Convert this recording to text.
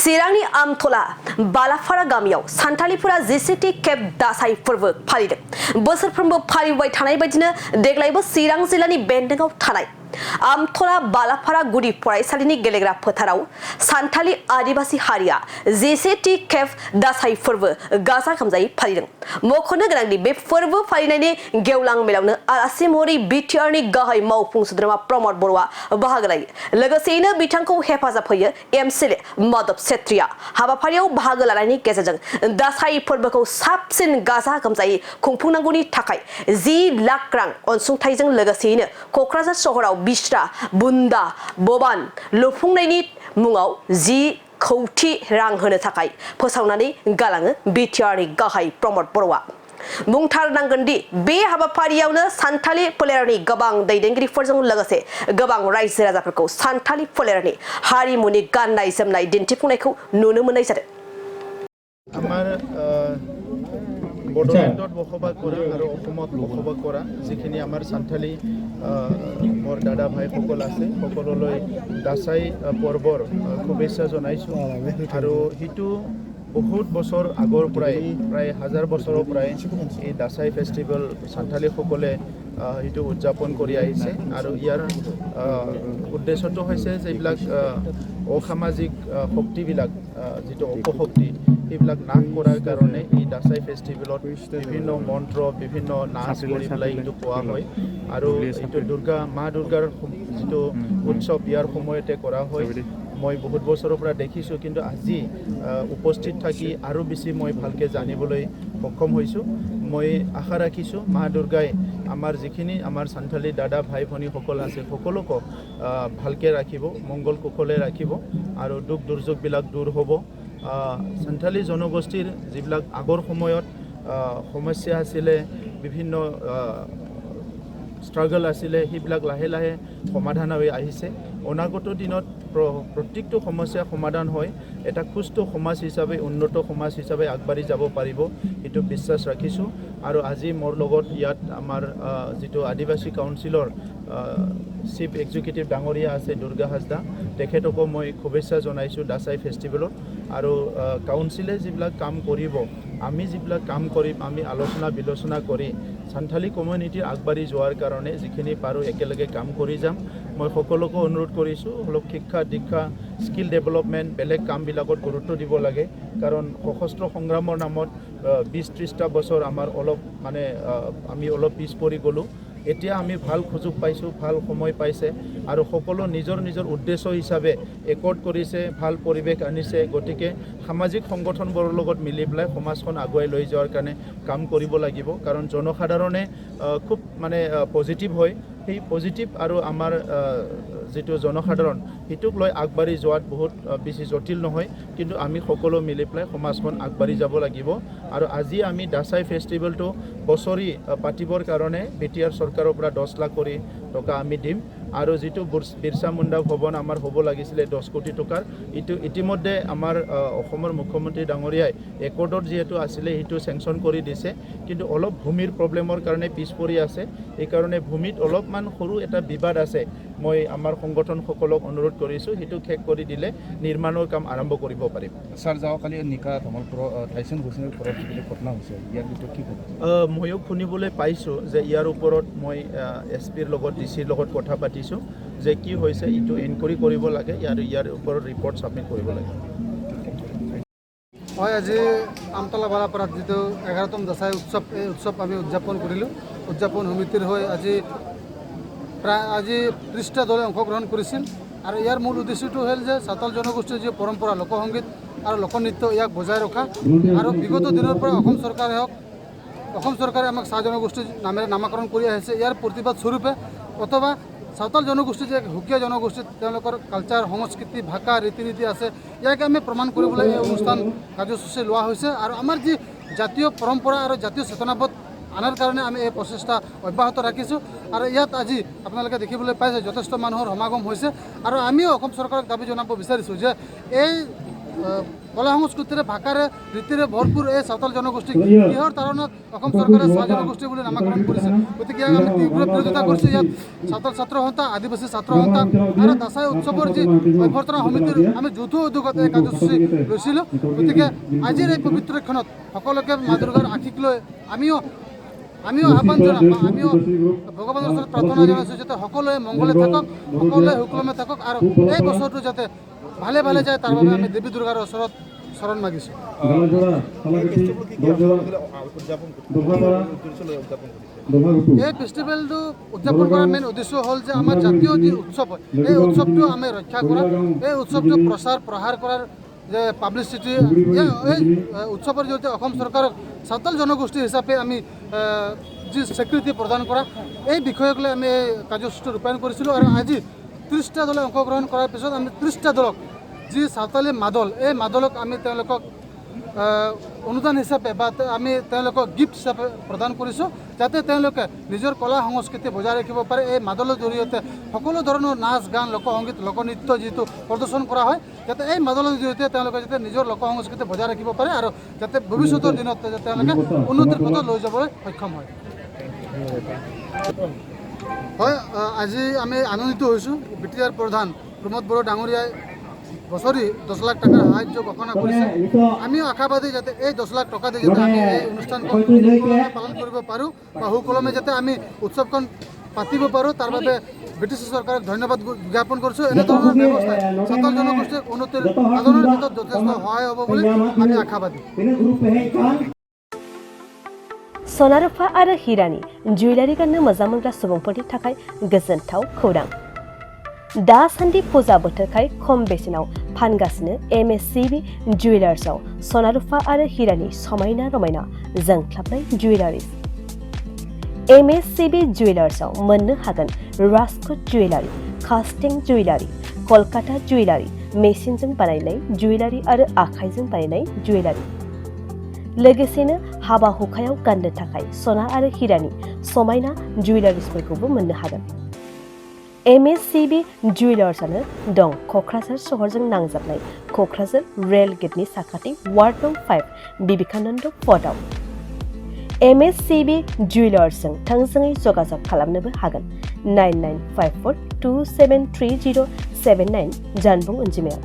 चिरांनि आमट'ला बालाफारा गामियाव सान्थालिफोरा जिसेथि खेब दासाई फोरबो फालिदों। बोसोरफ्रोमबो फालिबाय थानाय बायदिनो देग्लायबो चिरां जिल्लानि बेन्दोंआव थानाय आमट'ला बालाफारा गुदि फरायसालिनि गेलेग्रा फोथाराव सान्थालि आदिबासी हारिया जिसेथि खेब दासाई फोरबो गाजा गोमजायै फालिदों। मख'नो गोनांदि बे फोरबो फालिनायनि गेवलां मेलावनो आलासि महरै बिटिआरनि गाहाय मावफुं सोद्रोमा प्रमद बर'आ बाहागो लायो। लोगोसेयैनो बिथांखौ हेफाजाब होयो एमसिएलए माधव सेत्रीया। हाबाफारियाव बाहागो लानायनि गेजेरजों दासाई फोरबोखौ साबसिन गाजा गोमजायै खुंफुंनांगौनि थाखाय 10 लाख रां अनसुंथाइजों लोगोसेयैनो क'क्राझार सहराव बिस्रा बुन्दा बबान लुफुंनायनि मुङाव 10 कौटि रां होनो थाखाय फोसावनानै गालाङो बिटिआरनि गाहाय प्रमद बर'आ। बुंथारनांगोन दि बे हाबाफारियावनो सान्थालि फोलेरनि गोबां दैदेनगिरिफोरजों लोगोसे गोबां रायजो राजाफोरखौ सान्थालि फोलेरनि हारिमुनि गाननाय जोमनाय दिन्थिफुंनायखौ नुनो मोननाय जादों। बड'लेण्डत बसबास কৰা আৰু অসমত বসবাস কৰা যিখিনি আমাৰ সান্থালী মোৰ দাদা ভাইসকল আছে সকলোলৈ দাসাই পৰ্বৰ শুভেচ্ছা জনাইছোঁ। আৰু সেইটো বহুত বছৰ আগৰ পৰাই প্ৰায় 1000 বছৰৰ পৰাই এই দাসাই ফেষ্টিভেল সান্থালীসকলে সেইটো উদযাপন কৰি আহিছে। আৰু ইয়াৰ উদ্দেশ্যটো হৈছে যিবিলাক অসামাজিক শক্তিবিলাক যিটো অপশক্তি এইবিলাক নাশ কৰাৰ কাৰণে এই দাসাই ফেষ্টিভেলত বিভিন্ন মন্ত্ৰ বিভিন্ন নাচ কৰি পেলাই এইটো কোৱা হয়। আৰু এইটো মা দুৰ্গাৰ যিটো উৎসৱ ইয়াৰ সময়তে কৰা হয়। মই বহুত বছৰৰ পৰা দেখিছোঁ, কিন্তু আজি উপস্থিত থাকি আৰু বেছি মই ভালকৈ জানিবলৈ সক্ষম হৈছোঁ। মই আশা ৰাখিছোঁ মা দুৰ্গাই আমাৰ যিখিনি আমাৰ সান্থালী দাদা ভাই ভনীসকল আছে সকলোকে ভালকৈ ৰাখিব, মংগল কুশলে ৰাখিব আৰু দুখ দুৰ্যোগবিলাক দূৰ হ'ব। সান্থালী জনগোষ্ঠীৰ যিবিলাক আগৰ সময়ত সমস্যা আছিলে, বিভিন্ন ষ্ট্ৰাগল আছিলে, সেইবিলাক লাহে লাহে সমাধান হৈ আহিছে। অনাগত দিনত প্ৰত্যেকটো সমস্যা সমাধান হয় এটা সুস্থ সমাজ হিচাপে উন্নত সমাজ হিচাপে আগবাঢ়ি যাব পাৰিব, এইটো বিশ্বাস ৰাখিছোঁ। আৰু আজি মোৰ লগত ইয়াত আমাৰ যিটো আদিবাসী কাউন্সিলৰ চিফ এক্সিকিউটিভ ডাঙৰীয়া আছে দুৰ্গা হাজদা, তেখেতকো মই শুভেচ্ছা জনাইছোঁ দাসাই ফেষ্টিভেলত। আৰু কাউন্সিলে যিবিলাক কাম কৰিব, আমি যিবিলাক কাম কৰিম, আমি আলোচনা বিলোচনা কৰি সান্থালী কমিউনিটিৰ আগবাঢ়ি যোৱাৰ কাৰণে যিখিনি পাৰোঁ একেলগে কাম কৰি যাম। মই সকলোকে অনুৰোধ কৰিছোঁ অলপ শিক্ষা দীক্ষা স্কিল ডেভেলপমেণ্ট বেলেগ কামবিলাকত গুৰুত্ব দিব লাগে। কাৰণ সশস্ত্ৰ সংগ্ৰামৰ নামত 20-30টা বছৰ আমাৰ আমি অলপ পিছ পৰি গ'লোঁ। এতিয়া আমি ভাল সুযোগ পাইছোঁ, ভাল সময় পাইছে আৰু সকলো নিজৰ নিজৰ উদ্দেশ্য হিচাপে একত কৰিছে, ভাল পৰিৱেশ আনিছে। গতিকে সামাজিক সংগঠনবোৰৰ লগত মিলি পেলাই সমাজখন আগুৱাই লৈ যোৱাৰ কাৰণে কাম কৰিব লাগিব। কাৰণ জনসাধাৰণে খুব পজিটিভ হয়, সেই পজিটিভ আৰু আমাৰ যিটো জনসাধাৰণ সেইটোক লৈ আগবাঢ়ি যোৱাত বহুত বেছি জটিল নহয়, কিন্তু আমি সকলো মিলি পেলাই সমাজখন আগবাঢ়ি যাব লাগিব। আৰু আজি আমি দাসাই ফেষ্টিভেলটো বছৰি পাতিবৰ কাৰণে বিটিআৰ চৰকাৰৰ পৰা 10 লাখ কৰি টকা আমি দিম। আৰু যিটো বিৰছা মুণ্ডা ভৱন আমাৰ হ'ব লাগিছিলে 10 কোটি টকাৰ, এইটো ইতিমধ্যে আমাৰ অসমৰ মুখ্যমন্ত্ৰী ডাঙৰীয়াই একৰ্ডত যিহেতু আছিলে সেইটো চেংচন কৰি দিছে, কিন্তু অলপ ভূমিৰ প্ৰব্লেমৰ কাৰণে পিছ পৰি আছে। এইকাৰণে ভূমিত অলপমান সৰু এটা বিবাদ আছে। মই আমাৰ সংগঠনসকলক অনুৰোধ কৰিছোঁ সেইটো শেষ কৰি দিলে নিৰ্মাণৰ কাম আৰম্ভ কৰিব পাৰিম। ছাৰ, যোৱাকালি নিকা ধমলপুৰৰ টাইচন ঘোষণাৰ ওপৰত যিবিলাক ঘটনা হৈছে ইয়াৰ ভিতৰত কি ক'ব? ময়ো শুনিবলৈ পাইছোঁ যে ইয়াৰ ওপৰত মই এছপিৰ লগত ডিচিৰ লগত কথা পাতিছোঁ যে কি হৈছে এইটো এনকুৱাৰী কৰিব লাগে আৰু ইয়াৰ ওপৰত ৰিপৰ্ট ছাবমিট কৰিব লাগে। হয়, আজি আমতলা বালাপাৰাত যিটো 11তম দাসাই উৎসৱ, এই উৎসৱ আমি উদযাপন কৰিলোঁ। উদযাপন সমিতিৰ হৈ প্ৰায় 30টা দলে অংশগ্ৰহণ কৰিছিল। আৰু ইয়াৰ মূল উদ্দেশ্যটো হ'ল যে চাওতাল জনগোষ্ঠীৰ যি পৰম্পৰা লোকসংগীত আৰু লোকনৃত্য ইয়াক বজাই ৰখা। আৰু বিগত দিনৰ পৰা অসম চৰকাৰে আমাক চাহ জনগোষ্ঠীৰ নামেৰে নামাকৰণ কৰি আহিছে। ইয়াৰ প্ৰতিবাদ স্বৰূপে অথবা চাওতাল জনগোষ্ঠী যে সুকীয়া জনগোষ্ঠী, তেওঁলোকৰ কালচাৰ সংস্কৃতি ভাষা ৰীতি নীতি আছে, ইয়াকে আমি প্ৰমাণ কৰিবলৈ এই অনুষ্ঠান কাৰ্যসূচী লোৱা হৈছে। আৰু আমাৰ যি জাতীয় পৰম্পৰা আৰু জাতীয় চেতনাবোধ আনাৰ কাৰণে আমি এই প্ৰচেষ্টা অব্যাহত ৰাখিছোঁ। আৰু ইয়াত আজি আপোনালোকে দেখিবলৈ পাইছে যথেষ্ট মানুহৰ সমাগম হৈছে। আৰু আমিও অসম চৰকাৰক দাবী জনাব বিচাৰিছোঁ যে এই কলা সংস্কৃতিৰে ভাষাৰে ৰীতিৰে ভৰপূৰ এই সাঁওতাল জনগোষ্ঠীক কিহৰ কাৰণত অসম চৰকাৰে চাহ জনগোষ্ঠী বুলি নামাকৰণ কৰিছে গতিকে আমি তীব্ৰ বিৰোধিতা কৰিছোঁ ইয়াত সাঁওতাল ছাত্ৰ সন্থা আদিবাসী ছাত্ৰ সন্থা আৰু দাসাই উৎসৱৰ যি অভ্যৰ্থনা সমিতিৰ আমি যৌথ উদ্যোগত এই কাৰ্যসূচী লৈছিলোঁ গতিকে আজিৰ এই পবিত্ৰ ক্ষণত সকলোকে মা দুৰ্গাৰ আশীষ লৈ আমিও আহ্বান জনাম আমিও ভগৱানৰ ওচৰত প্ৰাৰ্থনা জনাইছোঁ যাতে সকলোৱে মংগলে থাকক সকলোৱে সুকলমে থাকক আৰু এই বছৰটো যাতে ভালে ভালে যায় তাৰ বাবে আমি দেৱী দুৰ্গাৰ ওচৰত শৰণ মাগিছোঁ এই ফেষ্টিভেলটো উদযাপন কৰাৰ মেইন উদ্দেশ্য হ'ল যে আমাৰ জাতীয় যি উৎসৱ হয় এই উৎসৱটো আমি ৰক্ষা কৰা এই উৎসৱটো প্ৰচাৰ প্ৰসাৰ কৰাৰ যে পাব্লিচিটি এই উৎসৱৰ জৰিয়তে অসম চৰকাৰক সাঁওতাল জনগোষ্ঠী হিচাপে আমি যি স্বীকৃতি প্ৰদান কৰা এই বিষয়ক লৈ আমি এই কাৰ্যসূচীটো ৰূপায়ণ কৰিছিলোঁ আৰু আজি 30টা দলে অংশগ্ৰহণ কৰাৰ পিছত আমি 30টা দলক যি সাঁওতালী মাদল এই মাদলক আমি তেওঁলোকক অনুদান হিচাপে বা আমি তেওঁলোকক গিফ্ট হিচাপে প্ৰদান কৰিছোঁ যাতে তেওঁলোকে নিজৰ কলা সংস্কৃতি বজাই ৰাখিব পাৰে এই মাদলৰ জৰিয়তে সকলো ধৰণৰ নাচ গান লোকসংগীত লোকনৃত্য যিটো প্ৰদৰ্শন কৰা হয় যাতে এই মাদলৰ জৰিয়তে তেওঁলোকে যাতে নিজৰ লোক সংস্কৃতি বজাই ৰাখিব পাৰে আৰু যাতে ভৱিষ্যতৰ দিনত তেওঁলোকে উন্নতিৰ পথত লৈ যাবলৈ সক্ষম হয় হয় আজি আমি আনন্দিত হৈছোঁ বিটিআৰ প্ৰধান প্ৰমোদ বড়ো ডাঙৰীয়াই বছৰি 10 লাখ টকাৰ সাহায্য ঘোষণা কৰিছে আমিও আশাবাদী যাতে এই 10 লাখ টকা দি যাতে আমি এই অনুষ্ঠানখন পালন কৰিব পাৰোঁ বা সুকলমে যাতে আমি উৎসৱখন পাতিব পাৰোঁ তাৰ বাবে ব্ৰিটিছ চৰকাৰক ধন্যবাদ জ্ঞাপন কৰিছোঁ এনেধৰণৰ ব্যৱস্থাই সাঁওতাল জনগোষ্ঠীৰ উন্নতিৰ সাধনৰ ক্ষেত্ৰত যথেষ্ট সহায় হ'ব বুলি আমি আশাবাদী सनारुफा आरो हिरानि जुवेलारि गाननो मोजां मोनग्रा सुबुंफोरनि थाखाय गोजोनथाव खौरां दासान्दि फुजा बोथोरखाय खम बेसेनाव फानगासिनो MSCB जुवेलार्सआव सनारुफा आरो हिरानि समायना रमायना जोंख्लाबनाय जुवेलारिज MSCB जुवेलार्सआव मोननो हागोन Rajkot jewellery कास्टिं jewellery Kolkata jewellery मेसिनजों बानायनाय जुवेलारि आरो आखाइजों बानायनाय जुवेलारि लोगोसेनो हाबा हुखायाव गाननो थाखाय सना आरो हिरानि समायना जुवेलारिसफोरखौबो मोननो हागोन MSCB जुवेलार्सआनो दं क'क्राझार सहरजों नांजाबनाय क'क्राझार रेल गेटनि साखाथि वार्ड नं 5 बिबेकानन्द पथआव MSCB जुवेलार्सजों थोंजोङै जगाजग खालामनोबो हागोन 9954273079 जानबुं अनजिमायाव